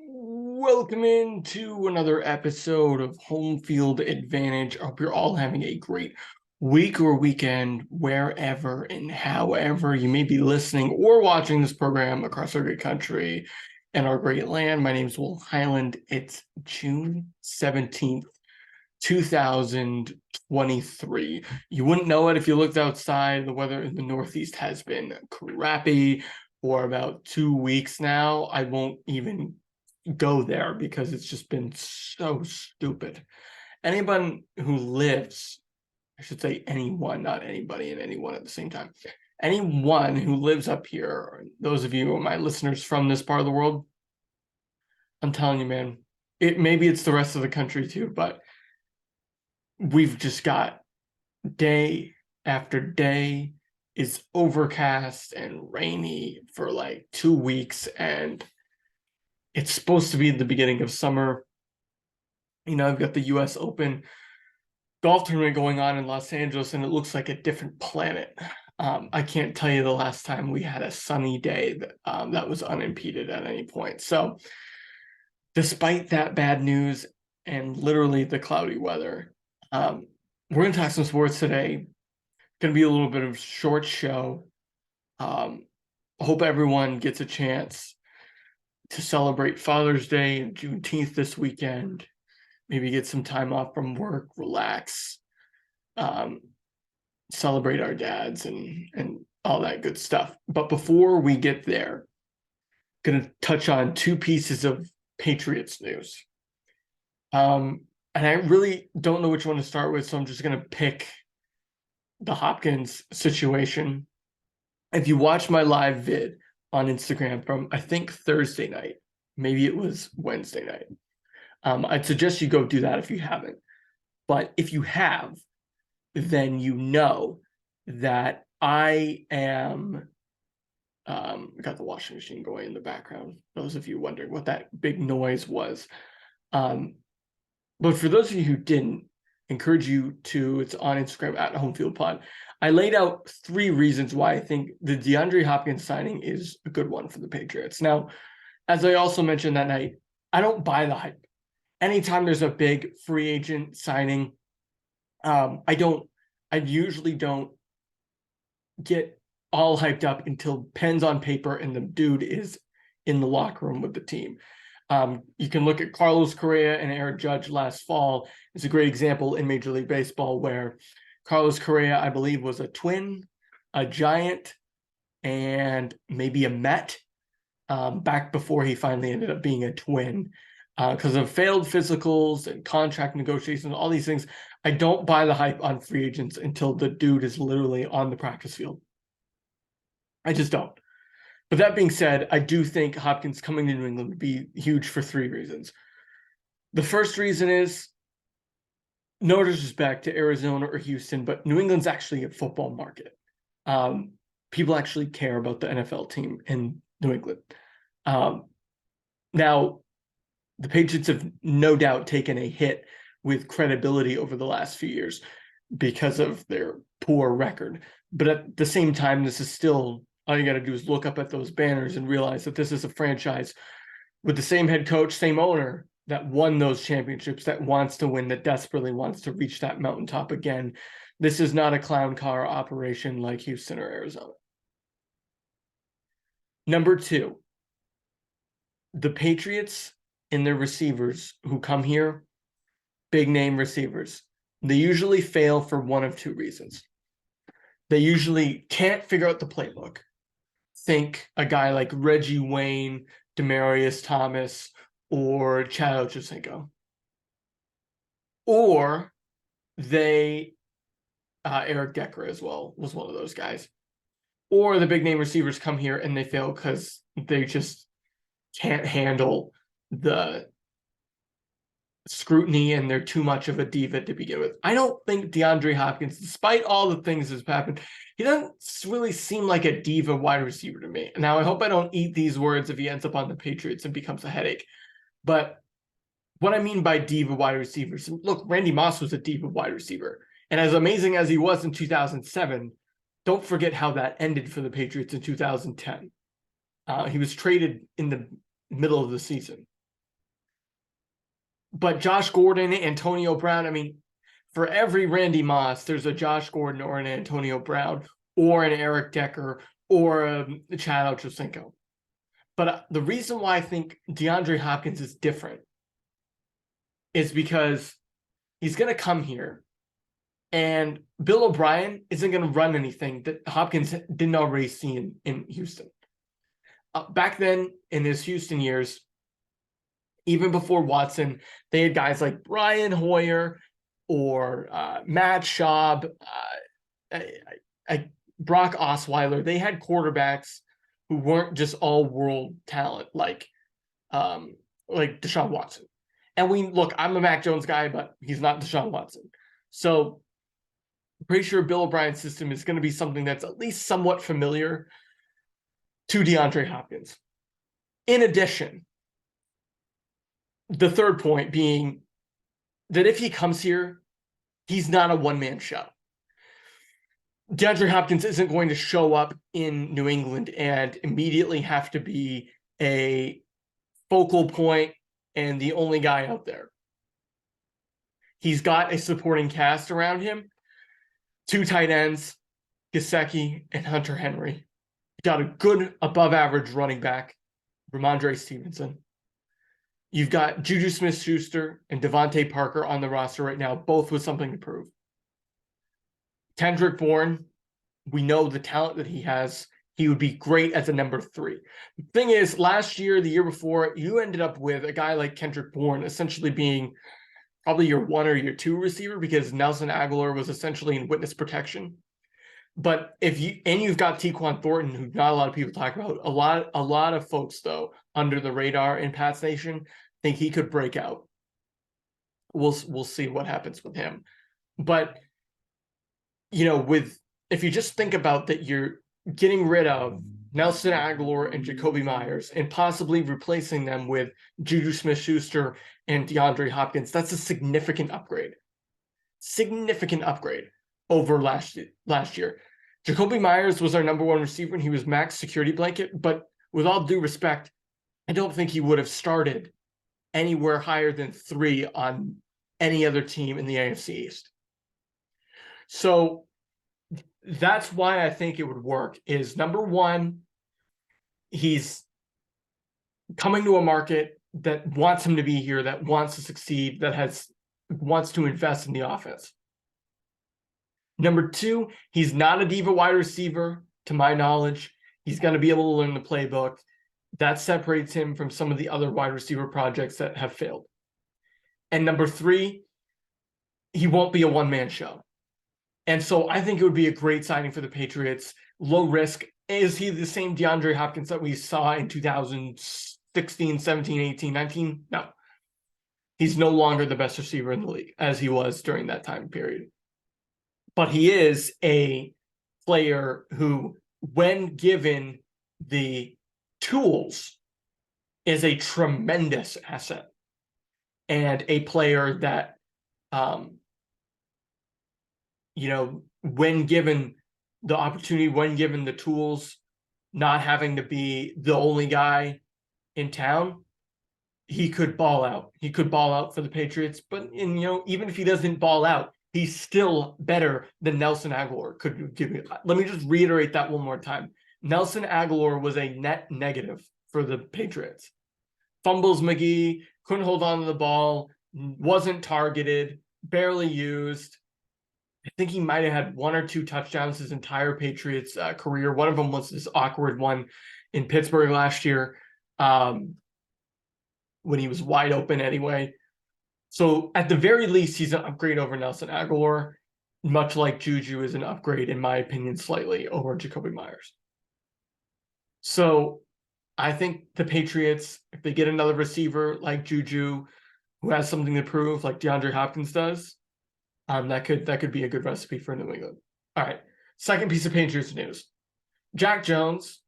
Welcome into another episode of Home Field Advantage. I hope you're all having a great week or weekend, wherever and however you may be listening or watching this program across our great country and our great land. My name is Will Highland. It's June 17th, 2023. You wouldn't know it if you looked outside. The weather in the Northeast has been crappy for about 2 weeks now. I won't even go there because it's just been so stupid. Anyone who lives, I should say anyone, not anybody and anyone at the same time. Anyone who lives up here, those of you, my listeners from this part of the world, I'm telling you, man, maybe it's the rest of the country too, but we've just got day after day is overcast and rainy for like 2 weeks, and it's supposed to be the beginning of summer. I've got the US Open golf tournament going on in Los Angeles, and it looks like a different planet. I can't tell you the last time we had a sunny day that was unimpeded at any point. So despite that bad news and literally the cloudy weather, we're going to talk some sports today. Going to be a little bit of a short show. Hope everyone gets a chance to celebrate Father's Day and Juneteenth this weekend. Maybe get some time off from work, relax, celebrate our dads and all that good stuff. But before we get there, I'm going to touch on two pieces of Patriots news. And I really don't know which one to start with, so I'm just going to pick the Hopkins situation. If you watch my live vid on Instagram from, I think, Thursday night, maybe it was Wednesday night, I'd suggest you go do that if you haven't. But if you have, then you know that I am, got the washing machine going in the background, those of you wondering what that big noise was. But for those of you who didn't, encourage you to, it's on Instagram at HomeFieldPod. I laid out 3 reasons why I think the DeAndre Hopkins signing is a good one for the Patriots. Now, as I also mentioned that night, I don't buy the hype. Anytime there's a big free agent signing, I usually don't get all hyped up until pen's on paper and the dude is in the locker room with the team. You can look at Carlos Correa and Aaron Judge last fall. It's a great example in Major League Baseball where Carlos Correa, I believe, was a Twin, a Giant, and maybe a Met back before he finally ended up being a Twin. Because of failed physicals and contract negotiations, all these things, I don't buy the hype on free agents until the dude is literally on the practice field. I just don't. But that being said, I do think Hopkins coming to New England would be huge for 3 reasons. The first reason is, no disrespect to Arizona or Houston, but New England's actually a football market. People actually care about the NFL team in New England. Now, the Patriots have no doubt taken a hit with credibility over the last few years because of their poor record. But at the same time, this is still, all you got to do is look up at those banners and realize that this is a franchise with the same head coach, same owner that won those championships, that wants to win, that desperately wants to reach that mountaintop again. This is not a clown car operation like Houston or Arizona. Number 2, the Patriots and their receivers who come here, big name receivers, they usually fail for one of 2 reasons. They usually can't figure out the playbook. Think a guy like Reggie Wayne, Demaryius Thomas, or Chad Ochocinco. Or they, Eric Decker as well was one of those guys. Or the big name receivers come here and they fail because they just can't handle the scrutiny and they're too much of a diva to begin with. I don't think DeAndre Hopkins, despite all the things that's happened, he doesn't really seem like a diva wide receiver to me. Now, I hope I don't eat these words if he ends up on the Patriots and becomes a headache. But what I mean by diva wide receivers, look, Randy Moss was a diva wide receiver. And as amazing as he was in 2007, don't forget how that ended for the Patriots in 2010. He was traded in the middle of the season. But Josh Gordon, Antonio Brown, I mean, for every Randy Moss, there's a Josh Gordon or an Antonio Brown or an Eric Decker or a Chad Ochocinco. But the reason why I think DeAndre Hopkins is different is because he's going to come here and Bill O'Brien isn't going to run anything that Hopkins didn't already see in Houston. Back then, in his Houston years, even before Watson, they had guys like Brian Hoyer or Matt Schaub, Brock Osweiler. They had quarterbacks who weren't just all-world talent like Deshaun Watson. And I'm a Mac Jones guy, but he's not Deshaun Watson. So I'm pretty sure Bill O'Brien's system is going to be something that's at least somewhat familiar to DeAndre Hopkins. In addition, the third point being that if he comes here, he's not a one-man show. DeAndre Hopkins isn't going to show up in New England and immediately have to be a focal point and the only guy out there. He's got a supporting cast around him, 2 tight ends, Gesicki and Hunter Henry. Got a good above-average running back, Ramondre Stevenson. You've got Juju Smith-Schuster and Devontae Parker on the roster right now, both with something to prove. Kendrick Bourne, we know the talent that he has. He would be great as a number 3. The thing is, last year, the year before, you ended up with a guy like Kendrick Bourne essentially being probably your 1 or your 2 receiver because Nelson Aguilar was essentially in witness protection. But you've got Tyquan Thornton, who not a lot of people talk about. A lot of folks, though, under the radar in Pats Nation think he could break out. We'll see what happens with him. But if you just think about that, you're getting rid of Nelson Aguilar and Jacoby Myers and possibly replacing them with Juju Smith-Schuster and DeAndre Hopkins. That's a significant upgrade. Significant upgrade over last year. Jacoby Myers was our number 1 receiver and he was max security blanket, but with all due respect, I don't think he would have started anywhere higher than 3 on any other team in the AFC East. So that's why I think it would work is number 1, he's coming to a market that wants him to be here, that wants to succeed, that wants to invest in the offense. Number 2, he's not a diva wide receiver, to my knowledge. He's going to be able to learn the playbook. That separates him from some of the other wide receiver projects that have failed. And number 3, he won't be a one-man show. And so I think it would be a great signing for the Patriots. Low risk. Is he the same DeAndre Hopkins that we saw in 2016, 17, 18, 19? No. He's no longer the best receiver in the league as he was during that time period. But he is a player who, when given the tools, is a tremendous asset and a player that, when given the opportunity, when given the tools, not having to be the only guy in town, he could ball out. He could ball out for the Patriots. But even if he doesn't ball out, he's still better than Nelson Aguilar could give me. Let me just reiterate that one more time. Nelson Aguilar was a net negative for the Patriots. Fumbles McGee, couldn't hold on to the ball, wasn't targeted, barely used. I think he might have had 1 or 2 touchdowns his entire Patriots career. One of them was this awkward one in Pittsburgh last year when he was wide open anyway. So at the very least, he's an upgrade over Nelson Aguilar, much like Juju is an upgrade, in my opinion, slightly over Jacoby Myers. So I think the Patriots, if they get another receiver like Juju, who has something to prove, like DeAndre Hopkins does, that could be a good recipe for New England. All right, second piece of Patriots news. Jack Jones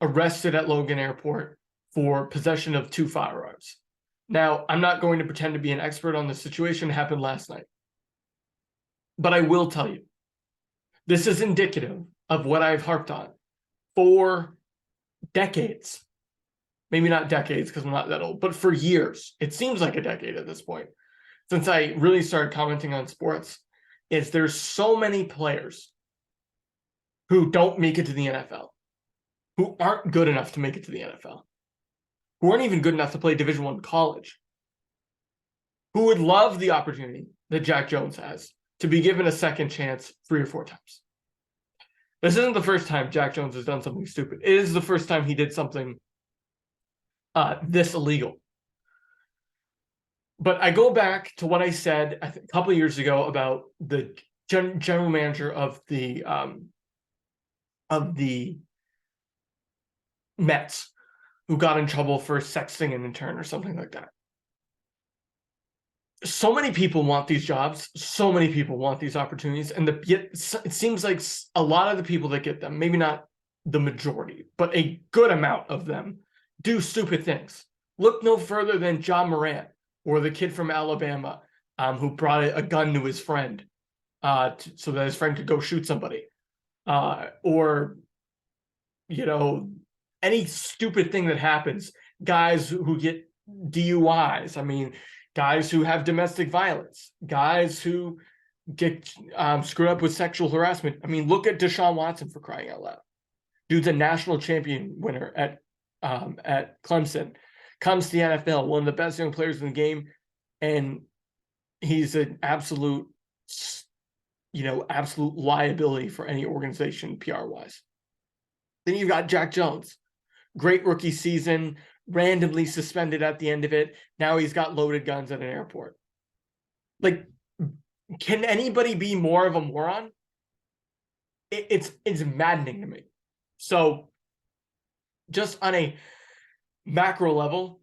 arrested at Logan Airport for possession of 2 firearms. Now, I'm not going to pretend to be an expert on the situation. It happened last night. But I will tell you, this is indicative of what I've harped on for decades. maybe not decades because I'm not that old, but for years. It seems like a decade at this point since I really started commenting on sports. Is there's so many players who don't make it to the NFL, who aren't good enough to make it to the NFL, who aren't even good enough to play Division I college, who would love the opportunity that Jack Jones has to be given a second chance 3 or 4 times. This isn't the first time Jack Jones has done something stupid. It is the first time he did something this illegal. But I go back to what I said a couple of years ago about the general manager of the Mets, who got in trouble for sexting an intern or something like that. So many people want these jobs. So many people want these opportunities. And yet it seems like a lot of the people that get them, maybe not the majority, but a good amount of them, do stupid things. Look no further than John Morant or the kid from Alabama who brought a gun to his friend so that his friend could go shoot somebody. Or, any stupid thing that happens. Guys who get DUIs. I mean, guys who have domestic violence, guys who get screwed up with sexual harassment. I mean, look at Deshaun Watson, for crying out loud. Dude's a national champion winner at Clemson, comes to the NFL, one of the best young players in the game, and he's an absolute liability for any organization PR-wise. Then you've got Jack Jones, great rookie season, randomly suspended at the end of it. Now he's got loaded guns at an airport. Like, can anybody be more of a moron? It's maddening to me. So just on a macro level,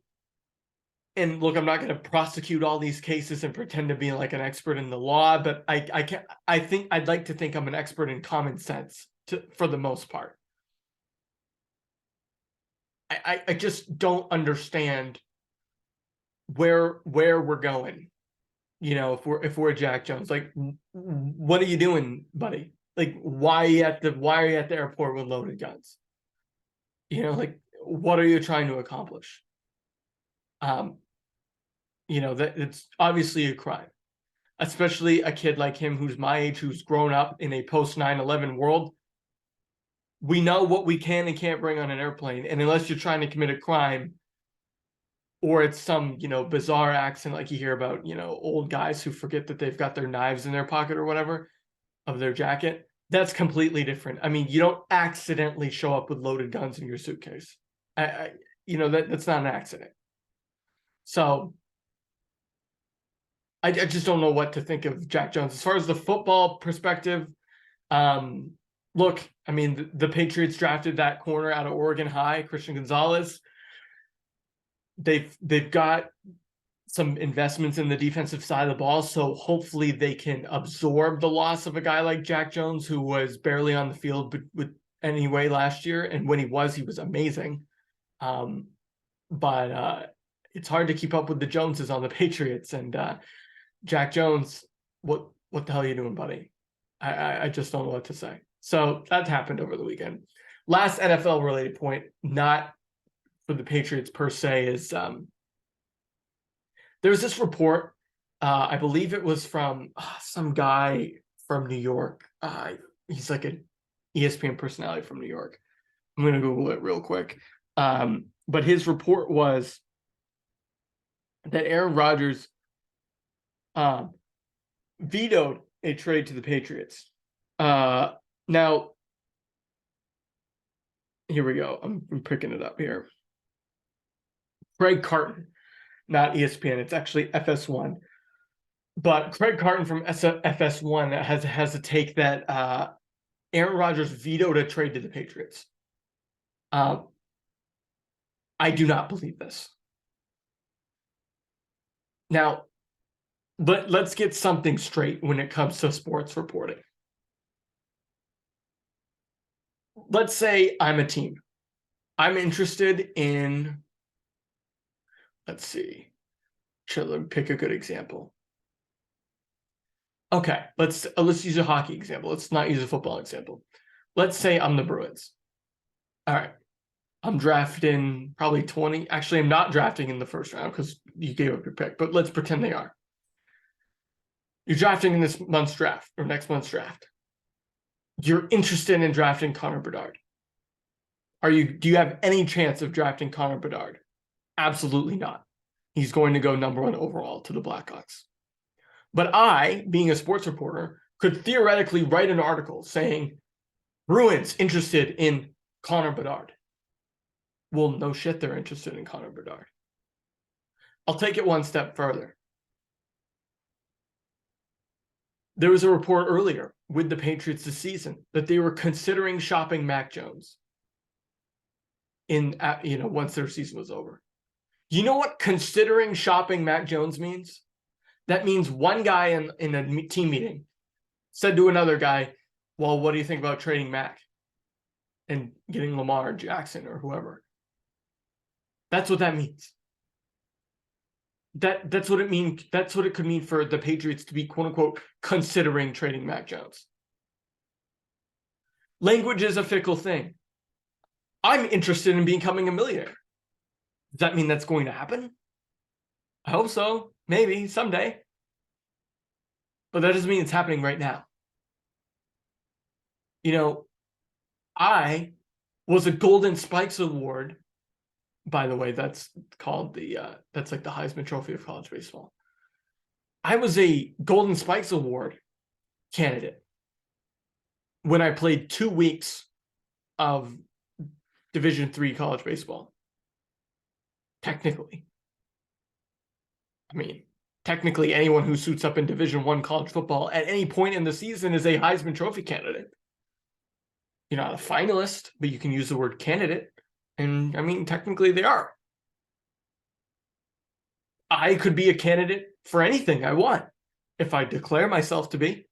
and look, I'm not going to prosecute all these cases and pretend to be like an expert in the law, but I'd like to think I'm an expert in common sense for the most part. I just don't understand where we're going. If we're Jack Jones, like, what are you doing, buddy? Like, why are you at the airport with loaded guns? Like, what are you trying to accomplish? That it's obviously a crime, especially a kid like him who's my age, who's grown up in a post 9/11 world. We know what we can and can't bring on an airplane, and unless you're trying to commit a crime, or it's some bizarre accident like you hear about, old guys who forget that they've got their knives in their pocket or whatever of their jacket. That's completely different. I mean, you don't accidentally show up with loaded guns in your suitcase. That's not an accident. So I just don't know what to think of Jack Jones. As far as the football perspective, look, I mean, the Patriots drafted that corner out of Oregon High, Christian Gonzalez. They've got some investments in the defensive side of the ball, so hopefully they can absorb the loss of a guy like Jack Jones, who was barely on the field with anyway last year, and when he was amazing. But it's hard to keep up with the Joneses on the Patriots, and Jack Jones, what the hell are you doing, buddy? I just don't know what to say. So that happened over the weekend. Last NFL related point, not for the Patriots per se, is there was this report, I believe it was from some guy from New York. He's like an ESPN personality from New York. I'm going to Google it real quick. But his report was that Aaron Rodgers vetoed a trade to the Patriots. Now, here we go. I'm picking it up here. Craig Carton, not ESPN. It's actually FS1. But Craig Carton from FS1 has a take that Aaron Rodgers vetoed a trade to the Patriots. I do not believe this. Now, let's get something straight when it comes to sports reporting. Let's say I'm a team. I'm interested in, let's see. Let me pick a good example. Okay, let's use a hockey example. Let's not use a football example. Let's say I'm the Bruins. All right. I'm drafting probably 20. Actually, I'm not drafting in the first round because you gave up your pick, but let's pretend they are. You're drafting in this month's draft or next month's draft. You're interested in drafting Connor Bedard. Do you have any chance of drafting Connor Bedard? Absolutely not. He's going to go number 1 overall to the Blackhawks. But I, being a sports reporter, could theoretically write an article saying, Bruins interested in Connor Bedard. Well, no shit, they're interested in Connor Bedard. I'll take it one step further. There was a report earlier with the Patriots this season that they were considering shopping Mac Jones once their season was over. You know what considering shopping Mac Jones means? That means one guy in a team meeting said to another guy, well, what do you think about trading Mac and getting Lamar Jackson or whoever? That's what that means. That's what it means. That's what it could mean for the Patriots to be, quote unquote, considering trading Mac Jones. Language is a fickle thing. I'm interested in becoming a millionaire. Does that mean that's going to happen? I hope so. Maybe someday. But that doesn't mean it's happening right now. I was a Golden Spikes Award. By the way, that's called that's like the Heisman Trophy of college baseball. I was a Golden Spikes Award candidate when I played 2 weeks of Division III college baseball. Technically. Technically anyone who suits up in Division I college football at any point in the season is a Heisman Trophy candidate. You're not a finalist, but you can use the word candidate. And technically they are. I could be a candidate for anything I want if I declare myself to be.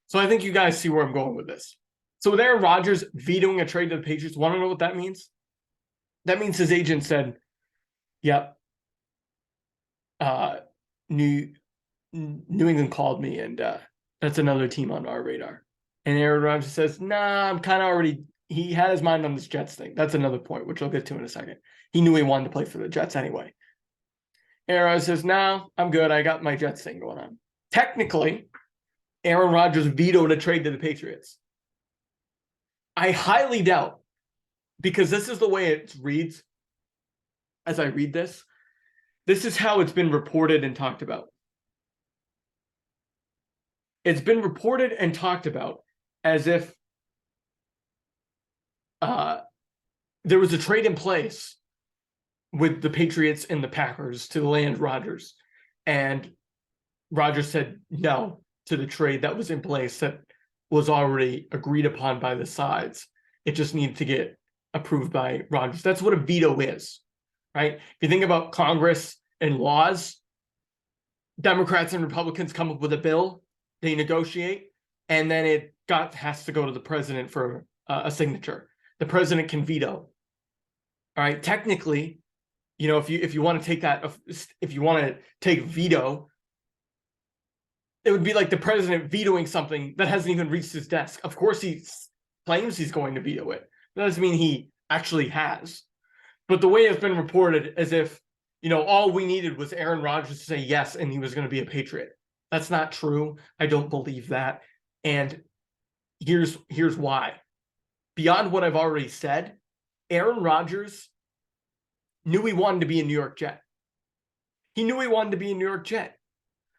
So I think you guys see where I'm going with this. So with Aaron Rodgers vetoing a trade to the Patriots, want to know what that means? That means his agent said, yep, New England called me, and that's another team on our radar. And Aaron Rodgers says, nah, I'm kind of already... He had his mind on this Jets thing. That's another point, which I'll get to in a second. He knew he wanted to play for the Jets anyway. Aaron Rodgers says, no, I'm good. I got my Jets thing going on. Technically, Aaron Rodgers vetoed a trade to the Patriots. I highly doubt, because this is the way it reads as I read this. This is how it's been reported and talked about. It's been reported and talked about as if there was a trade in place with the Patriots and the Packers to land Rodgers. And Rodgers said no to the trade that was in place that was already agreed upon by the sides. It just needed to get approved by Rodgers. That's what a veto is, right? If you think about Congress and laws, Democrats and Republicans come up with a bill, they negotiate, and then it has to go to the president for a signature. The president can veto. All right. Technically, if you want to take that, if you want to take veto, it would be like the president vetoing something that hasn't even reached his desk. Of course, he claims he's going to veto it. That doesn't mean he actually has. But the way it's been reported as if, all we needed was Aaron Rodgers to say yes, and he was going to be a Patriot. That's not true. I don't believe that. And here's why. Beyond what I've already said, Aaron Rodgers knew he wanted to be a New York Jet. He knew he wanted to be a New York Jet.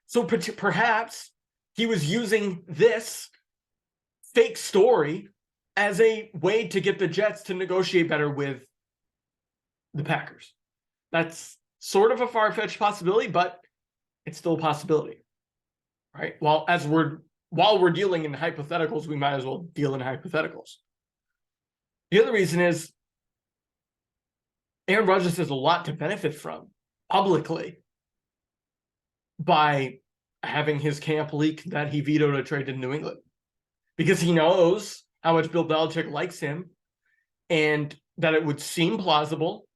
So perhaps he was using this fake story as a way to get the Jets to negotiate better with the Packers. That's sort of a far-fetched possibility, but it's still a possibility, right? While we're dealing in hypotheticals, we might as well deal in hypotheticals. The other reason is Aaron Rodgers has a lot to benefit from publicly by having his camp leak that he vetoed a trade to New England, because he knows how much Bill Belichick likes him and that it would seem plausible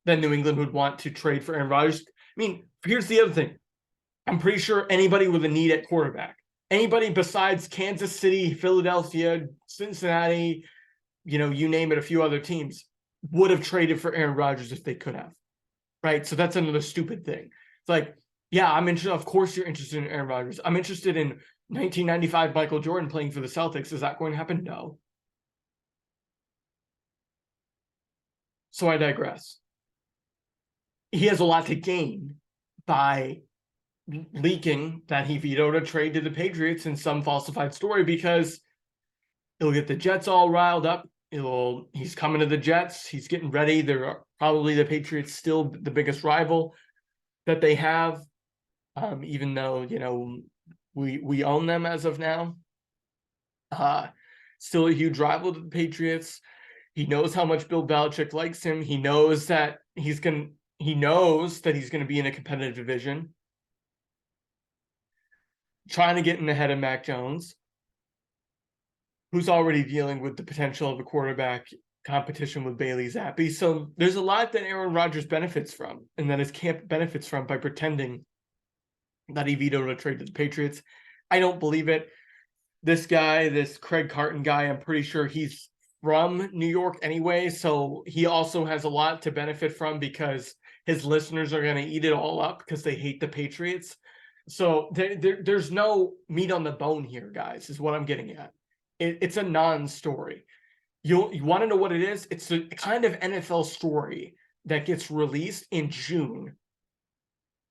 that New England would want to trade for Aaron Rodgers. Here's the other thing. I'm pretty sure anybody with a need at quarterback, anybody besides Kansas City, Philadelphia, Cincinnati, you name it, a few other teams, would have traded for Aaron Rodgers if they could have, right? So that's another stupid thing. It's like, yeah, I'm interested. Of course, you're interested in Aaron Rodgers. I'm interested in 1995 Michael Jordan playing for the Celtics. Is that going to happen? No. So I digress. He has a lot to gain by leaking that he vetoed a trade to the Patriots in some falsified story, because it'll get the Jets all riled up. He's coming to the Jets. He's getting ready. They're probably the Patriots still the biggest rival that they have, even though, you know, we own them as of now. Still a huge rival to the Patriots. He knows how much Bill Belichick likes him. He knows that he's going to be in a competitive division. Trying to get in ahead of Mac Jones, who's already dealing with the potential of a quarterback competition with Bailey Zappi. So there's a lot that Aaron Rodgers benefits from, and that his camp benefits from, by pretending that he vetoed a trade to the Patriots. I don't believe it. This guy, this Craig Carton guy, I'm pretty sure he's from New York anyway, so he also has a lot to benefit from, because his listeners are going to eat it all up because they hate the Patriots. So there's no meat on the bone here, guys, is what I'm getting at. It's a non-story. You want to know what it is? It's a kind of NFL story that gets released in June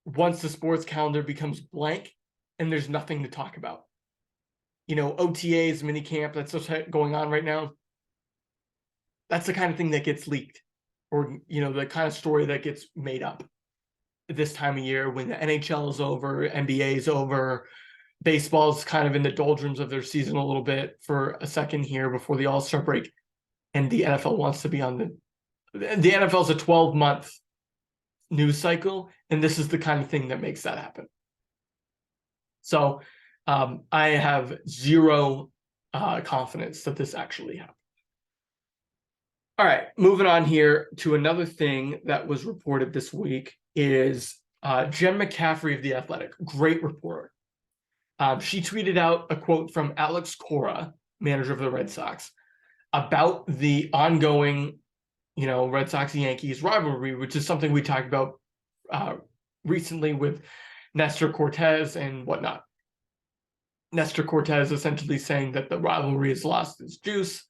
once the sports calendar becomes blank and there's nothing to talk about. You know, OTAs, minicamp, that's what's going on right now. That's the kind of thing that gets leaked, or, you know, the kind of story that gets made up this time of year when the NHL is over, NBA is over, baseball's kind of in the doldrums of their season a little bit for a second here before the All-Star break, and the NFL wants to be on the NFL's a 12-month news cycle, and this is the kind of thing that makes that happen. So I have zero confidence that this actually happened. All right, moving on here to another thing that was reported this week is Jen McCaffrey of The Athletic, great reporter. She tweeted out a quote from Alex Cora, manager of the Red Sox, about the ongoing, you know, Red Sox-Yankees rivalry, which is something we talked about recently with Nestor Cortez and whatnot. Nestor Cortez essentially saying that the rivalry has lost its juice,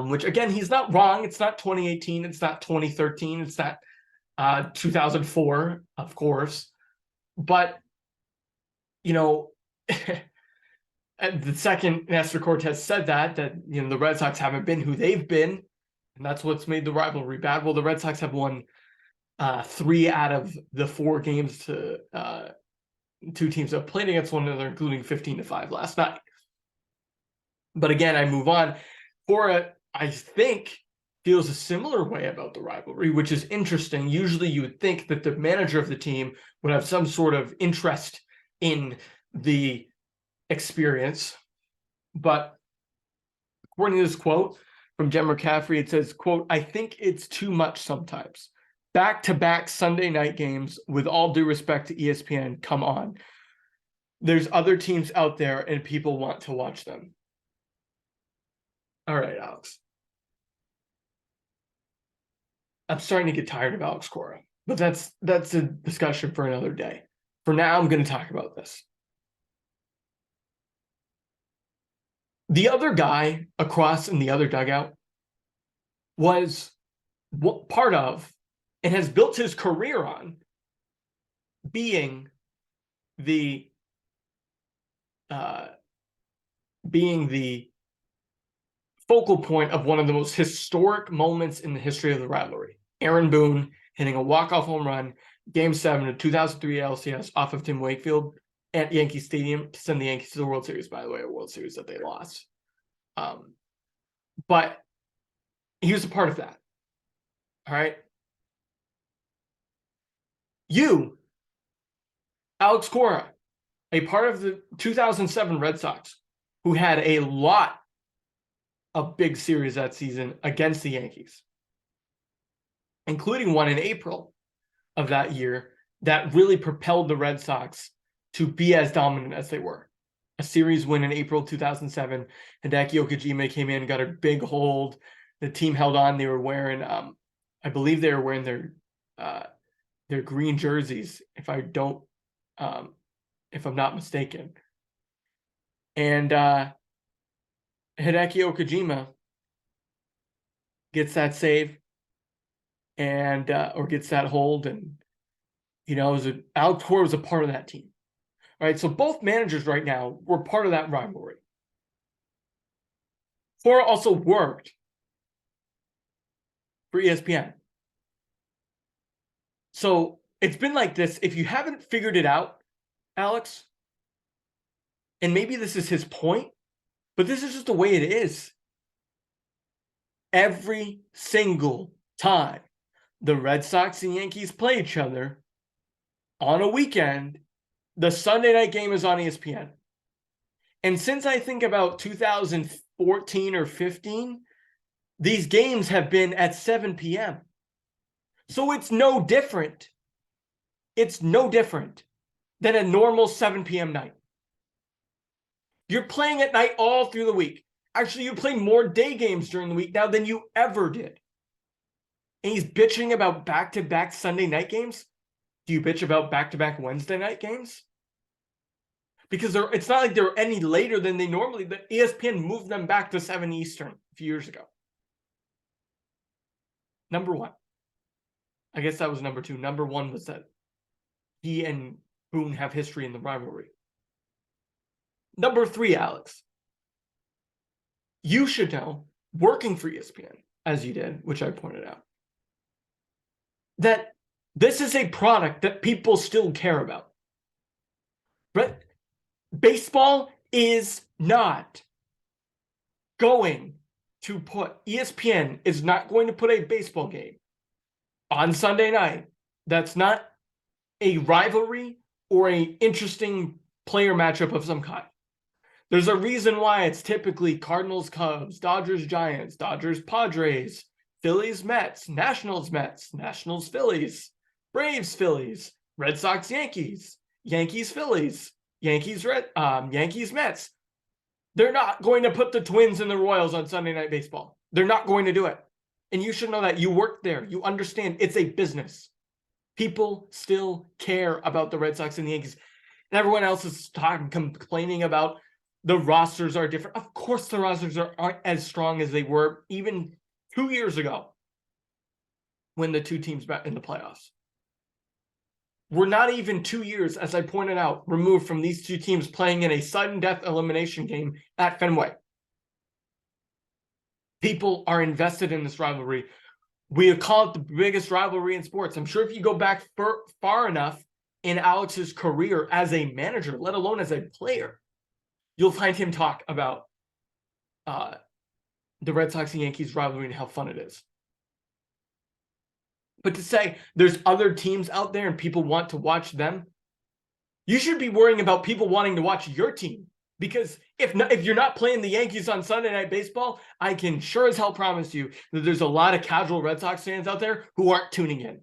which, again, he's not wrong. It's not 2018. It's not 2013. It's not 2004, of course. But, you know, the second Nestor Cortez said that, you know, the Red Sox haven't been who they've been, and that's what's made the rivalry bad. Well, the Red Sox have won 3 out of the 4 games to 2 teams that have played against one another, including 15-5 last night. But again, I move on. Cora, I think, feels a similar way about the rivalry, which is interesting. Usually you would think that the manager of the team would have some sort of interest in the experience. But according to this quote from Jen McCaffrey, it says, quote, "I think it's too much sometimes. Back-to-back Sunday night games, with all due respect to ESPN, come on. There's other teams out there and people want to watch them." All right, Alex. I'm starting to get tired of Alex Cora, but that's a discussion for another day. For now, I'm going to talk about this. The other guy across in the other dugout was part of and has built his career on being the focal point of one of the most historic moments in the history of the rivalry. Aaron Boone hitting a walk-off home run, Game 7 of 2003 LCS off of Tim Wakefield at Yankee Stadium to send the Yankees to the World Series, by the way, a World Series that they lost. But he was a part of that. All right. You, Alex Cora, a part of the 2007 Red Sox, who had a lot of big series that season against the Yankees, including one in April of that year that really propelled the Red Sox to be as dominant as they were. A series win in April 2007. Hideki Okajima came in, got a big hold. The team held on. They were wearing I believe they were wearing their green jerseys, if I'm not mistaken. And Hideki Okajima gets that save and or gets that hold, and Alex Cora was a part of that team. All right, so both managers right now were part of that rivalry. Cora also worked for ESPN. So it's been like this. If you haven't figured it out, Alex, and maybe this is his point, but this is just the way it is. Every single time the Red Sox and Yankees play each other on a weekend, the Sunday night game is on ESPN. And since I think about 2014 or 15, these games have been at 7 p.m. So it's no different. It's no different than a normal 7 p.m. night. You're playing at night all through the week. Actually, you play more day games during the week now than you ever did. And he's bitching about back-to-back Sunday night games. Do you bitch about back-to-back Wednesday night games? Because it's not like they're any later than they normally, but ESPN moved them back to 7 Eastern a few years ago. Number one. I guess that was number two. Number one was that he and Boone have history in the rivalry. Number three, Alex. You should know, working for ESPN, as you did, which I pointed out, that this is a product that people still care about. Right? Baseball is not going to put, ESPN is not going to put a baseball game on Sunday night that's not a rivalry or an interesting player matchup of some kind. There's a reason why it's typically Cardinals, Cubs, Dodgers, Giants, Dodgers, Padres, Phillies, Mets, Nationals, Mets, Nationals, Phillies, Braves, Phillies, Red Sox, Yankees, Yankees, Phillies, Yankees, Yankees, Mets. They're not going to put the Twins and the Royals on Sunday Night Baseball. They're not going to do it. And you should know that. You work there. You understand it's a business. People still care about the Red Sox and the Yankees. And everyone else is complaining about the rosters are different. Of course, the rosters aren't as strong as they were even 2 years ago when the two teams met in the playoffs. We're not even 2 years, as I pointed out, removed from these two teams playing in a sudden death elimination game at Fenway. People are invested in this rivalry. We call it the biggest rivalry in sports. I'm sure if you go back far enough in Alex's career as a manager, let alone as a player, you'll find him talk about the Red Sox and Yankees rivalry and how fun it is. But to say there's other teams out there and people want to watch them, you should be worrying about people wanting to watch your team. Because if you're not playing the Yankees on Sunday Night Baseball, I can sure as hell promise you that there's a lot of casual Red Sox fans out there who aren't tuning in.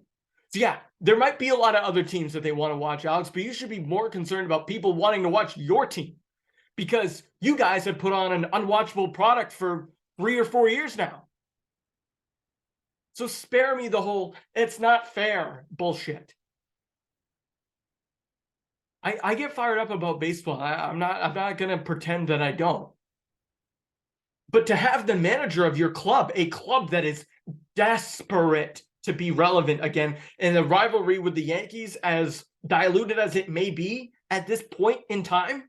So yeah, there might be a lot of other teams that they want to watch, Alex, but you should be more concerned about people wanting to watch your team. Because you guys have put on an unwatchable product for 3 or 4 years now. So spare me the whole, it's not fair bullshit. I get fired up about baseball. I'm not going to pretend that I don't. But to have the manager of your club, a club that is desperate to be relevant again, in the rivalry with the Yankees, as diluted as it may be at this point in time,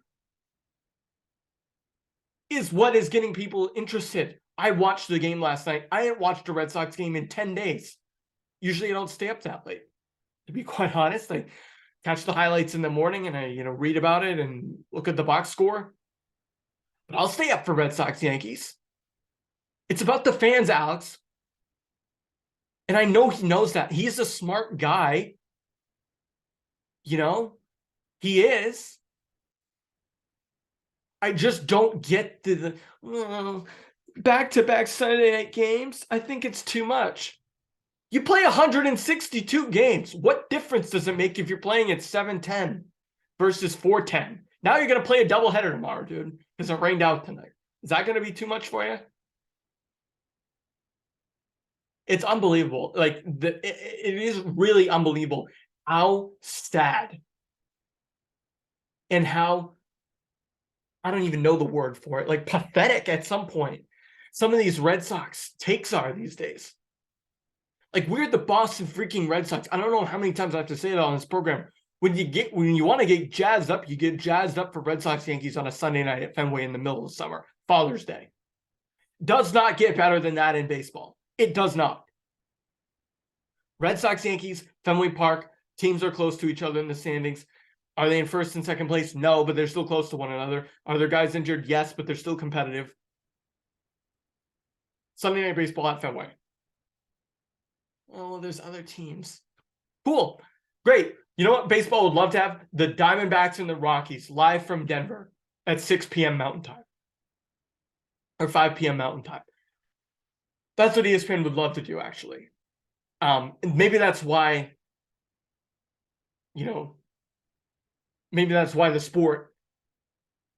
is what is getting people interested. I watched the game last night. I hadn't watched a Red Sox game in 10 days. Usually I don't stay up that late. To be quite honest, I catch the highlights in the morning and I, read about it and look at the box score. But I'll stay up for Red Sox Yankees. It's about the fans, Alex. And I know he knows that. He's a smart guy. He is. I just don't get the back-to-back Sunday night games. I think it's too much. You play 162 games. What difference does it make if you're playing at 7:10 versus 4:10? Now you're going to play a doubleheader tomorrow, dude, because it rained out tonight. Is that going to be too much for you? It's unbelievable. Like it is really unbelievable how sad and how, I don't even know the word for it, like pathetic at some point some of these Red Sox takes are these days. Like, we're the Boston freaking Red Sox. I don't know how many times I have to say that on this program. When you want to get jazzed up, you get jazzed up for Red Sox Yankees on a Sunday night at Fenway in the middle of the summer, Father's Day. Does not get better than that in baseball. It does not. Red Sox Yankees, Fenway Park, teams are close to each other in the standings. Are they in first and second place? No, but they're still close to one another. Are there guys injured? Yes, but they're still competitive. Sunday Night Baseball at Fenway. Oh, there's other teams. Cool. Great. You know what baseball would love to have? The Diamondbacks and the Rockies live from Denver at 6 p.m. Mountain Time. Or 5 p.m. Mountain Time. That's what ESPN would love to do, actually. And maybe that's why, maybe that's why the sport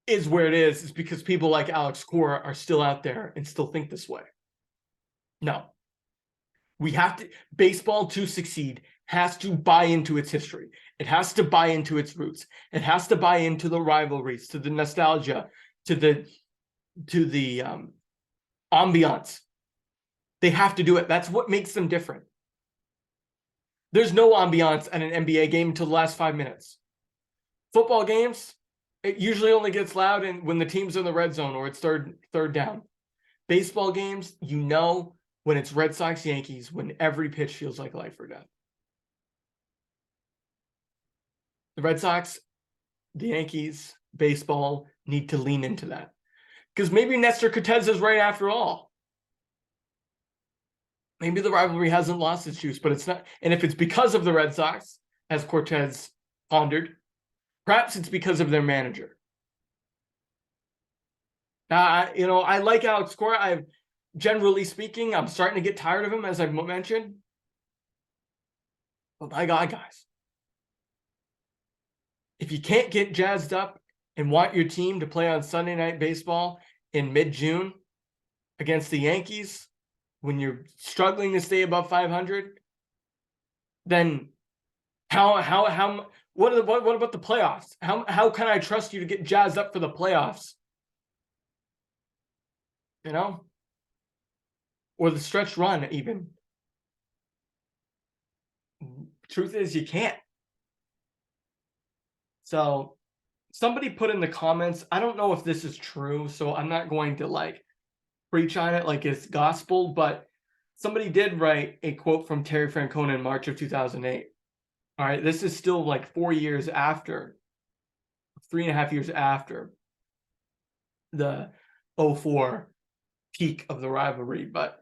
is where it is because people like Alex Cora are still out there and still think this way. No. We have to, baseball to succeed has to buy into its history. It has to buy into its roots. It has to buy into the rivalries, to the nostalgia, to the ambiance. They have to do it. That's what makes them different. There's no ambiance at an NBA game until the last 5 minutes. Football games, it usually only gets loud when the team's in the red zone or it's third down. Baseball games, when it's Red Sox Yankees, when every pitch feels like life or death. The Red Sox, the Yankees, baseball need to lean into that. Because maybe Nestor Cortez is right after all. Maybe the rivalry hasn't lost its juice, but it's not. And if it's because of the Red Sox, as Cortez pondered, perhaps it's because of their manager. I like Alex Cora. Generally speaking, I'm starting to get tired of him, as I've mentioned. But my God, guys, if you can't get jazzed up and want your team to play on Sunday Night Baseball in mid-June against the Yankees, when you're struggling to stay above 500, then what about the playoffs? How can I trust you to get jazzed up for the playoffs? Or the stretch run, even. Truth is, you can't. So somebody put in the comments, I don't know if this is true, so I'm not going to preach on it like it's gospel, but somebody did write a quote from Terry Francona in March of 2008. All right, this is still 4 years after, 3.5 years after the 2004 peak of the rivalry, but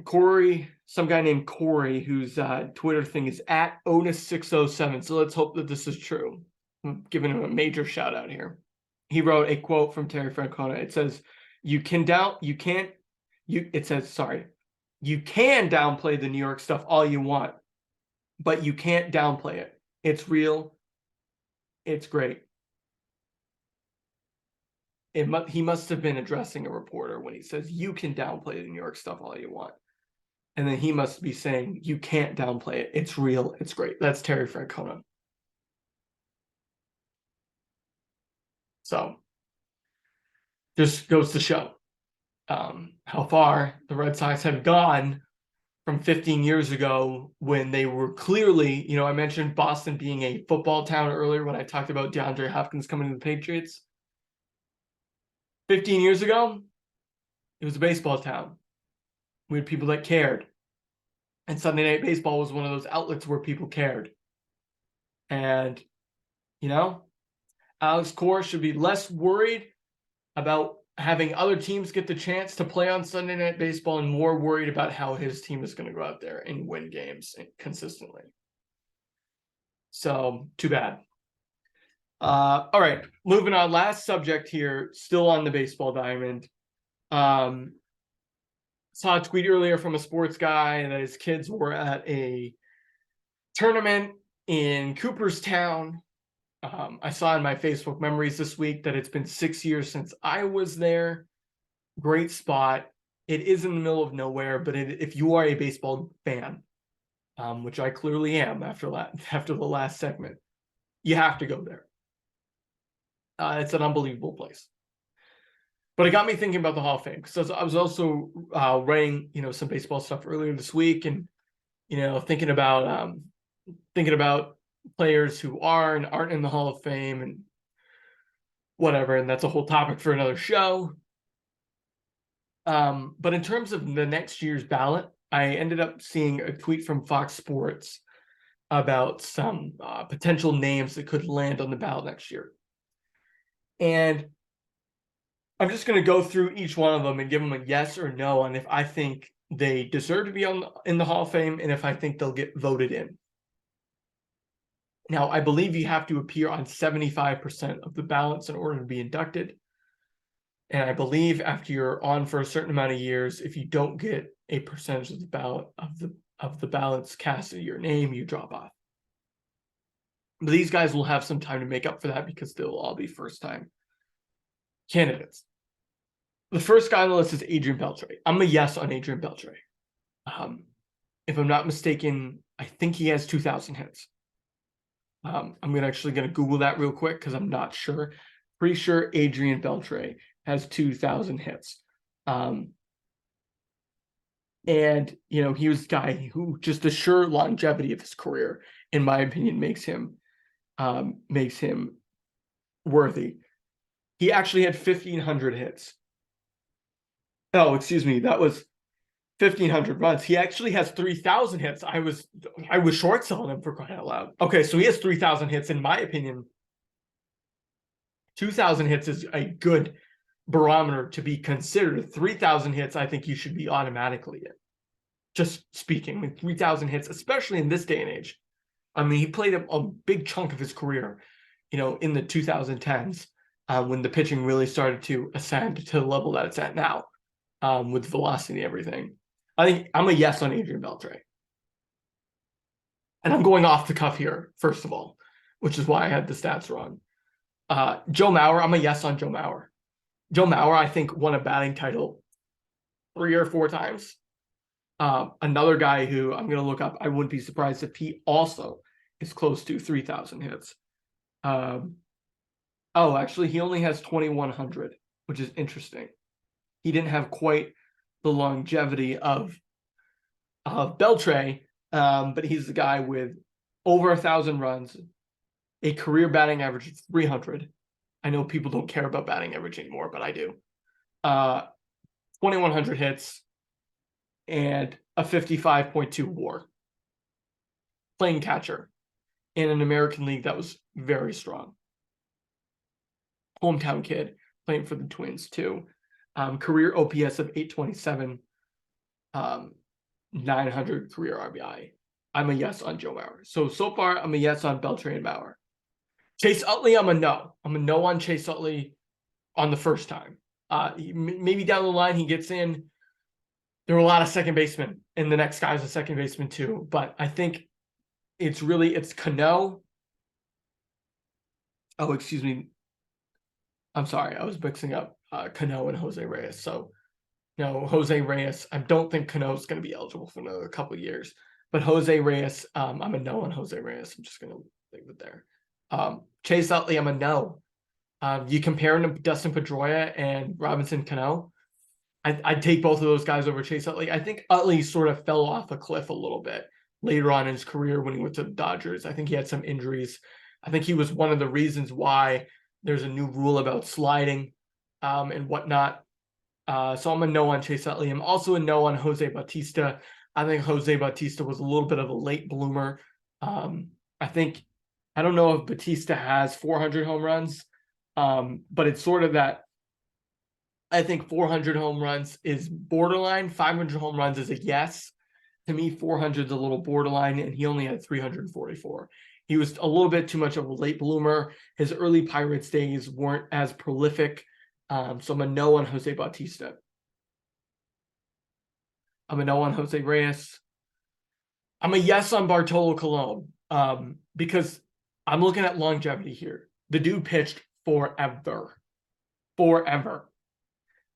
Corey, some guy named Corey, whose Twitter thing is @Onus607. So let's hope that this is true. I'm giving him a major shout out here. He wrote a quote from Terry Francona. It says, you can downplay the New York stuff all you want, but you can't downplay it. It's real. It's great. He must have been addressing a reporter when he says you can downplay the New York stuff all you want. And then he must be saying, you can't downplay it. It's real. It's great. That's Terry Francona. So, just goes to show how far the Red Sox have gone from 15 years ago when they were clearly, I mentioned Boston being a football town earlier when I talked about DeAndre Hopkins coming to the Patriots. 15 years ago, it was a baseball town. We had people that cared. And Sunday Night Baseball was one of those outlets where people cared. And, Alex Cora should be less worried about having other teams get the chance to play on Sunday Night Baseball and more worried about how his team is going to go out there and win games consistently. So, too bad. All right, moving on. Last subject here, still on the baseball diamond. Saw a tweet earlier from a sports guy that his kids were at a tournament in Cooperstown. I saw in my Facebook memories this week that it's been 6 years since I was there. Great spot. It is in the middle of nowhere, but if you are a baseball fan, which I clearly am after the last segment, you have to go there. It's an unbelievable place. But it got me thinking about the Hall of Fame, because I was also writing, some baseball stuff earlier this week, and thinking about players who are and aren't in the Hall of Fame and whatever, and that's a whole topic for another show. But in terms of the next year's ballot, I ended up seeing a tweet from Fox Sports about some potential names that could land on the ballot next year. And I'm just going to go through each one of them and give them a yes or no on if I think they deserve to be in the Hall of Fame and if I think they'll get voted in. Now, I believe you have to appear on 75% of the ballots in order to be inducted. And I believe after you're on for a certain amount of years, if you don't get a percentage of the ballot of the ballots cast in your name, you drop off. But these guys will have some time to make up for that because they'll all be first-time candidates. The first guy on the list is Adrian Beltre. I'm a yes on Adrian Beltre. If I'm not mistaken, I think he has 2,000 hits. I'm actually going to Google that real quick because I'm not sure. Pretty sure Adrian Beltre has 2,000 hits. And, he was a guy who just the sheer longevity of his career, in my opinion, makes him worthy. He actually had 1,500 hits. Oh, excuse me. That was 1,500 runs. He actually has 3,000 hits. I was short selling him, for crying out loud. Okay, so he has 3,000 hits. In my opinion, 2,000 hits is a good barometer to be considered. 3,000 hits, I think you should be automatically in. Just speaking, with 3,000 hits, especially in this day and age. I mean, he played a big chunk of his career, in the 2010s, when the pitching really started to ascend to the level that it's at now, with velocity and everything. I think I'm a yes on Adrian Beltre. And I'm going off the cuff here, first of all, which is why I had the stats wrong. Joe Mauer, I'm a yes on Joe Mauer. Joe Mauer, I think, won a batting title 3 or 4 times. Another guy who I'm going to look up, I wouldn't be surprised if he also is close to 3,000 hits. Actually, he only has 2,100, which is interesting. He didn't have quite the longevity of Beltre, but he's the guy with over 1,000 runs, a career batting average of 300. I know people don't care about batting average anymore, but I do. 2,100 hits and a 55.2 WAR. Playing catcher in an American League that was very strong. Hometown kid, playing for the Twins too. Career OPS of 827, 900 career RBI. I'm a yes on Joe Mauer. So far, I'm a yes on Beltre and Mauer. Chase Utley, I'm a no. I'm a no on Chase Utley on the first time. Maybe down the line he gets in. There are a lot of second basemen, and the next guy's a second baseman too. But I think it's Cano. Oh, excuse me. I'm sorry. I was mixing up Cano and Jose Reyes. So, Jose Reyes, I don't think Cano's going to be eligible for another couple of years. But Jose Reyes, I'm a no on Jose Reyes. I'm just going to leave it there. Chase Utley, I'm a no. You compare him to Dustin Pedroia and Robinson Cano, I'd take both of those guys over Chase Utley. I think Utley sort of fell off a cliff a little bit later on in his career when he went to the Dodgers. I think he had some injuries. I think he was one of the reasons why there's a new rule about sliding and whatnot. So I'm a no on Chase Utley. I'm also a no on Jose Bautista. I think Jose Bautista was a little bit of a late bloomer. I don't know if Bautista has 400 home runs, but it's sort of that. I think 400 home runs is borderline. 500 home runs is a yes. To me, 400 is a little borderline, and he only had 344. He was a little bit too much of a late bloomer. His early Pirates days weren't as prolific. So I'm a no on Jose Bautista. I'm a no on Jose Reyes. I'm a yes on Bartolo Colon because I'm looking at longevity here. The dude pitched forever.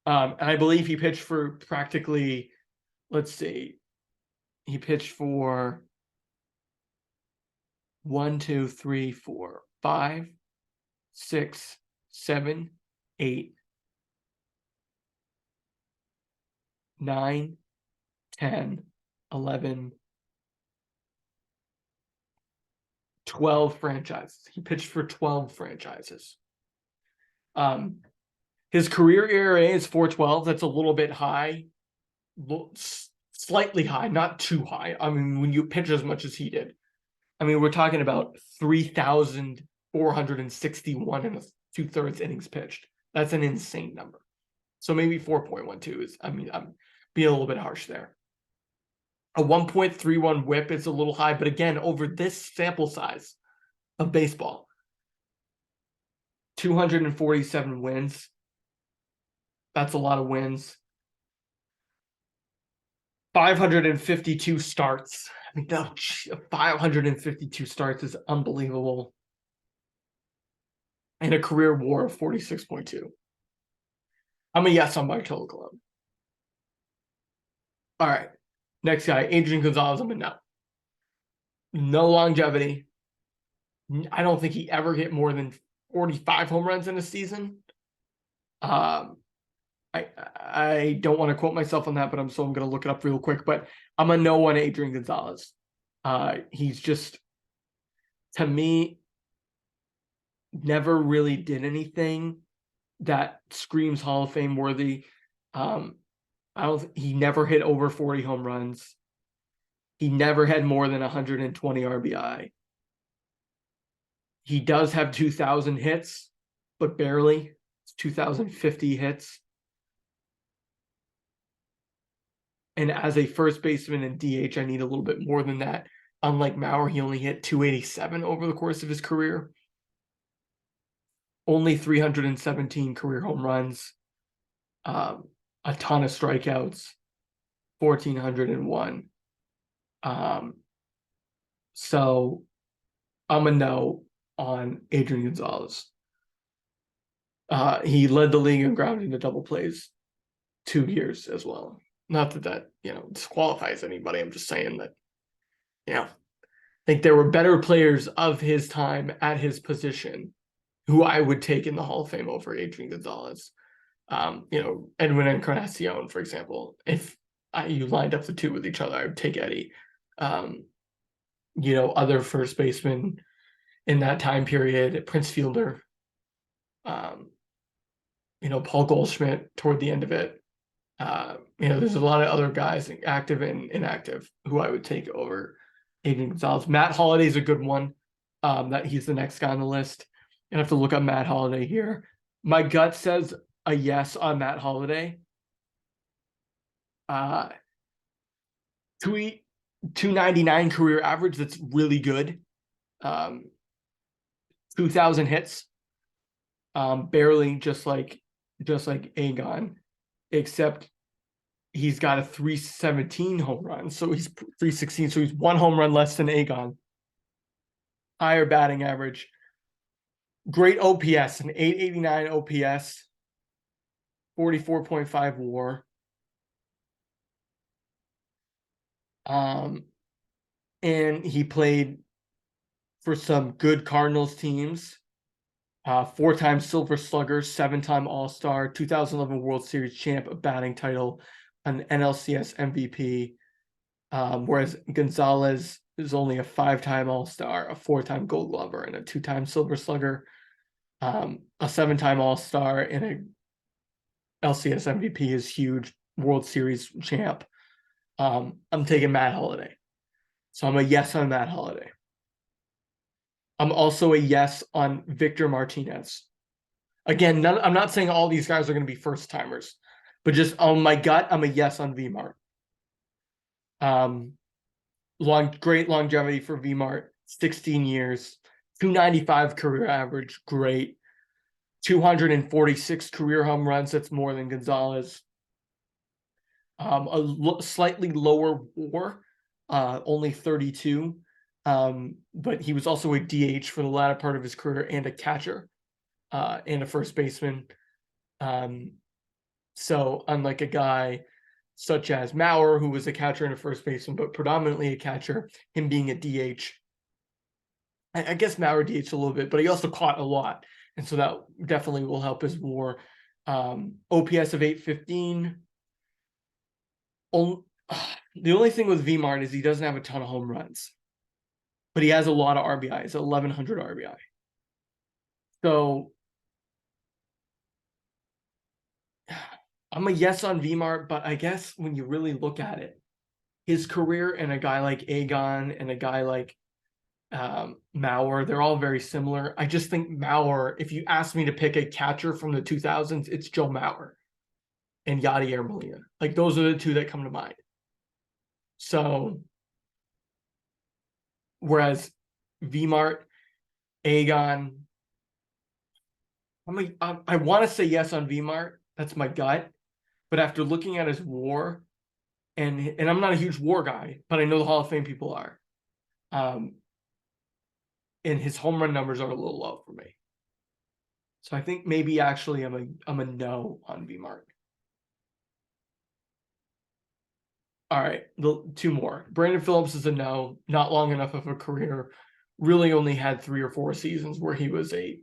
And I believe he pitched for practically, let's see, he pitched for 1, 2, 3, 4, 5, 6, 7, 8, 9, 10, 11, 12 franchises. He pitched for 12 franchises. His career ERA is 4.12. That's a little bit high, slightly high, not too high. I mean, when you pitch as much as he did, I mean, we're talking about 3,461 and 2/3 innings pitched. That's an insane number. So maybe 4.12 is, I mean, I'm being a little bit harsh there. A 1.31 whip is a little high, but again, over this sample size of baseball, 247 wins. That's a lot of wins. 552 starts. I mean, 552 starts is unbelievable. And a career WAR of 46.2. I'm a yes on Bartolo Colon. All right. Next guy, Adrian Gonzalez. I'm a no. No longevity. I don't think he ever hit more than 45 home runs in a season. I don't want to quote myself on that, but I'm going to look it up real quick. But I'm a no on Adrian Gonzalez. He's just, to me, never really did anything that screams Hall of Fame worthy. He never hit over 40 home runs. He never had more than 120 RBI. He does have 2,000 hits, but barely. It's 2,050 hits. And as a first baseman in DH, I need a little bit more than that. Unlike Mauer, he only hit 287 over the course of his career. Only 317 career home runs. A ton of strikeouts. 1,401. So I'm a no on Adrian Gonzalez. He led the league in ground into double plays 2 years as well. Not that disqualifies anybody. I'm just saying that, I think there were better players of his time at his position who I would take in the Hall of Fame over Adrian Gonzalez. Edwin Encarnacion, for example. If you lined up the two with each other, I would take Eddie. Other first basemen in that time period, Prince Fielder, Paul Goldschmidt toward the end of it. There's a lot of other guys, active and inactive, who I would take over Adrian Gonzalez. Matt Holliday is a good one. That he's the next guy on the list. I have to look up Matt Holliday here. My gut says a yes on Matt Holliday. 299 career average. That's really good. 2,000 hits. Barely, just like Agon, except he's got a 317 home run. So he's 316. So he's 1 home run less than Agon. Higher batting average. Great OPS, an 889 OPS. 44.5 WAR. And he played for some good Cardinals teams. 4-time Silver Slugger, 7-time All-Star, 2011 World Series champ, a batting title, an NLCS MVP. Whereas Gonzalez is only a 5-time All-Star, a 4-time Gold Glover, and a 2-time Silver Slugger, a 7-time All-Star, and a LCS MVP is huge, World Series champ. I'm taking Matt Holliday. So I'm a yes on Matt Holliday. I'm also a yes on Victor Martinez. Again, I'm not saying all these guys are going to be first-timers, but just on my gut, I'm a yes on VMart. Great longevity for VMart, 16 years, 295 career average, great. 246 career home runs, that's more than Gonzalez. Slightly lower WAR, only 32. But he was also a DH for the latter part of his career and a catcher and a first baseman. So unlike a guy such as Mauer, who was a catcher and a first baseman, but predominantly a catcher, him being a DH. I guess Mauer DH a little bit, but he also caught a lot. And so that definitely will help his WAR. OPS of 815. The only thing with VMart is he doesn't have a ton of home runs, but he has a lot of RBIs, 1,100 RBI. So I'm a yes on VMart, but I guess when you really look at it, his career and a guy like Agon and a guy like Mauer, they're all very similar. I just think Mauer, if you ask me to pick a catcher from the 2000s, it's Joe Mauer and Yadier Molina. Like those are the two that come to mind. So, whereas VMart, Agon, I want to say yes on VMart. That's my gut. But after looking at his WAR, and I'm not a huge WAR guy, but I know the Hall of Fame people are. And his home run numbers are a little low for me. So I think maybe actually I'm a no on VMart. All right, two more. Brandon Phillips is a no, not long enough of a career. Really only had 3 or 4 seasons where he was a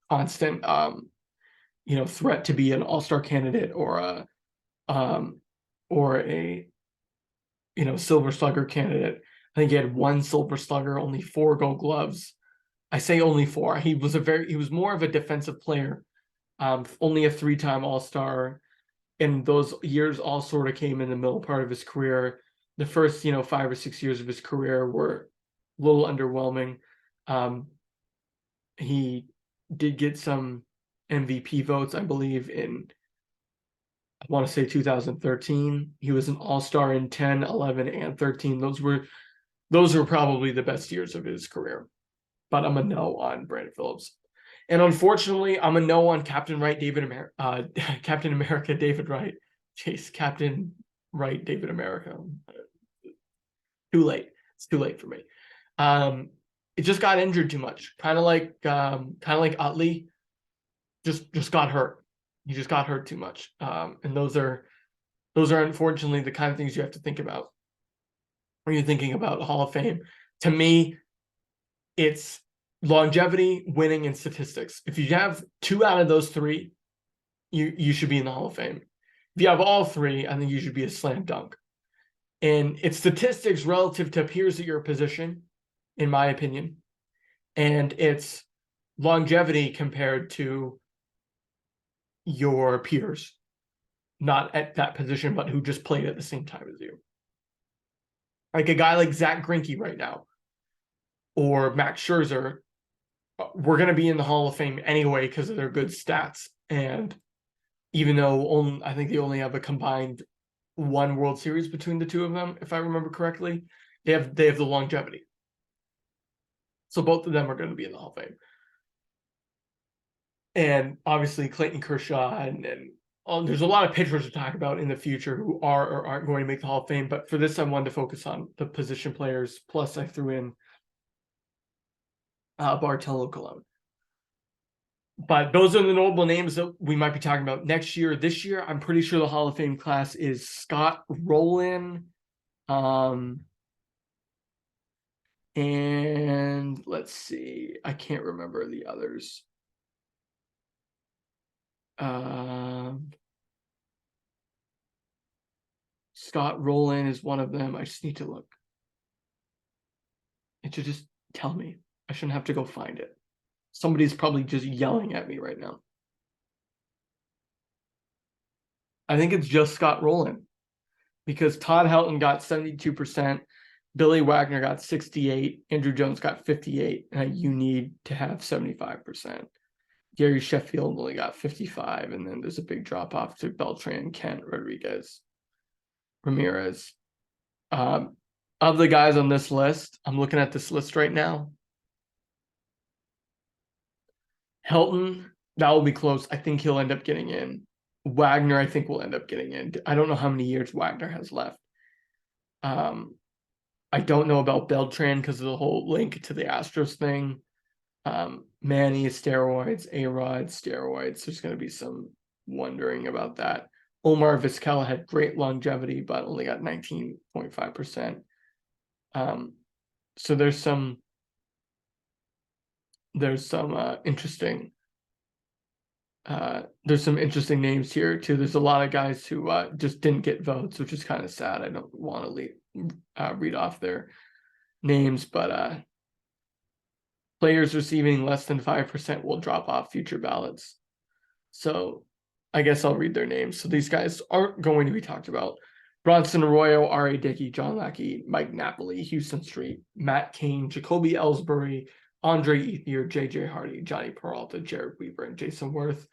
constant threat to be an all-star candidate or a Silver Slugger candidate. I think he had 1 Silver Slugger, only 4 Gold Gloves. I say only 4. He was more of a defensive player. Only a 3-time All-Star. And those years all sort of came in the middle part of his career. The first, 5 or 6 years of his career were a little underwhelming. He did get some MVP votes, I believe, I want to say 2013. He was an all-star in 10, 11, and 13. Those were probably the best years of his career. But I'm a no on Brandon Phillips. And unfortunately, I'm a no on Captain Captain America David Wright. Chase Captain Wright David America. Too late. It's too late for me. It just got injured too much. Kind of like Utley. Just got hurt. He just got hurt too much. And those are unfortunately the kind of things you have to think about when you're thinking about Hall of Fame. To me, it's longevity, winning, and statistics. If you have 2 out of those 3, you should be in the Hall of Fame. If you have all 3, I think you should be a slam dunk. And it's statistics relative to peers at your position, in my opinion. And it's longevity compared to your peers, not at that position, but who just played at the same time as you. Like a guy like Zach Greinke right now, or Max Scherzer, we're going to be in the Hall of Fame anyway because of their good stats. And even though I think they only have a combined 1 World Series between the two of them, if I remember correctly, they have the longevity. So both of them are going to be in the Hall of Fame. And obviously Clayton Kershaw and there's a lot of pitchers to talk about in the future who are or aren't going to make the Hall of Fame. But for this, I wanted to focus on the position players. Plus, I threw in Bartolo Colon. But those are the notable names that we might be talking about next year. This year, I'm pretty sure the Hall of Fame class is Scott Rowland. And let's see. I can't remember the others. Scott Rowland is one of them. I just need to look. It should just tell me. I shouldn't have to go find it. Somebody's probably just yelling at me right now. I think it's just Scott Rowland because Todd Helton got 72%, Billy Wagner got 68%, Andrew Jones got 58%, and you need to have 75%. Gary Sheffield only got 55%, and then there's a big drop off to Beltran, Kent, Rodriguez, Ramirez. Of the guys on this list, I'm looking at this list right now. Helton, that will be close. I think he'll end up getting in. Wagner, I think, will end up getting in. I don't know how many years Wagner has left. I don't know about Beltran because of the whole link to the Astros thing. Manny, steroids, A-Rod, steroids. There's going to be some wondering about that. Omar Vizquel had great longevity, but only got 19.5%. So there's some interesting names here too. There's a lot of guys who just didn't get votes, which is kind of sad. I don't want to read off their names, but players receiving less than 5% will drop off future ballots. So I guess I'll read their names. So these guys aren't going to be talked about. Bronson Arroyo, R.A. Dickey, John Lackey, Mike Napoli, Houston Street, Matt Cain, Jacoby Ellsbury, Andre Ethier, J.J. Hardy, Johnny Peralta, Jared Weaver, and Jason Worth.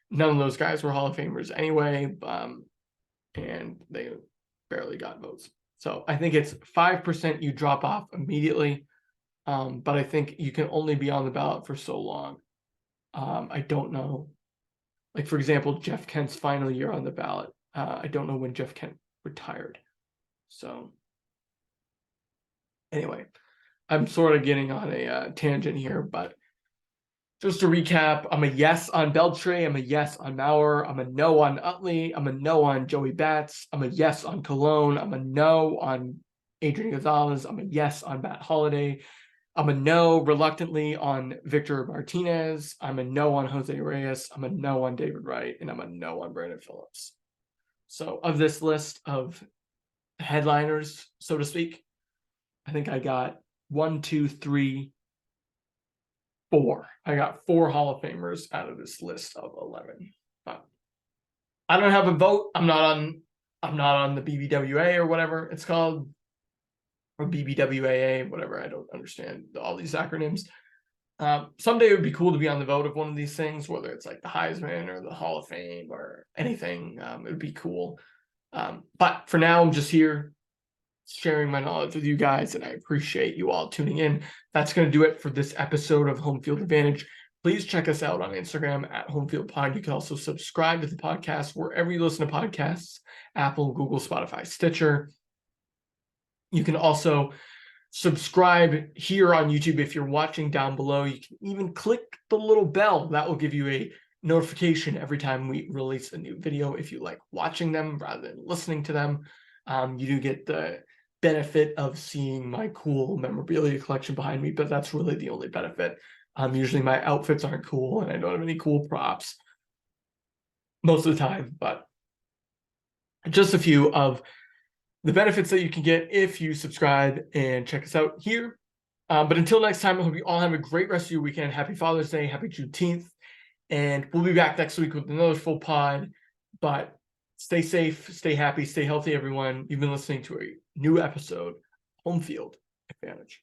None of those guys were Hall of Famers anyway, and they barely got votes. So I think it's 5% you drop off immediately, but I think you can only be on the ballot for so long. I don't know. Like, for example, Jeff Kent's final year on the ballot. I don't know when Jeff Kent retired. So anyway, I'm sort of getting on a tangent here, but just to recap, I'm a yes on Beltre. I'm a yes on Maurer. I'm a no on Utley. I'm a no on Joey Bats. I'm a yes on Cologne. I'm a no on Adrian Gonzalez. I'm a yes on Matt Holliday. I'm a no reluctantly on Victor Martinez. I'm a no on Jose Reyes. I'm a no on David Wright. And I'm a no on Brandon Phillips. So of this list of headliners, so to speak, I think I got 1, 2, 3, 4. I got 4 Hall of Famers out of this list of 11. But I don't have a vote. I'm not on the BBWA or whatever it's called, or BBWAA, whatever. I don't understand all these acronyms. Someday it would be cool to be on the vote of one of these things, whether it's like the Heisman or the Hall of Fame or anything. It would be cool. But for now, I'm just here sharing my knowledge with you guys, and I appreciate you all tuning in. That's going to do it for this episode of Home Field Advantage. Please check us out on Instagram at HomefieldPod. You can also subscribe to the podcast wherever you listen to podcasts: Apple, Google, Spotify, Stitcher. You can also subscribe here on YouTube if you're watching down below. You can even click the little bell. That will give you a notification every time we release a new video if you like watching them rather than listening to them. You do get the benefit of seeing my cool memorabilia collection behind me, but that's really the only benefit. Usually my outfits aren't cool and I don't have any cool props most of the time, but just a few of the benefits that you can get if you subscribe and check us out here. But until next time, I hope you all have a great rest of your weekend. Happy Father's Day, happy Juneteenth, and we'll be back next week with another full pod. But stay safe, stay happy, stay healthy, everyone. You've been listening to a new episode, Home Field Advantage.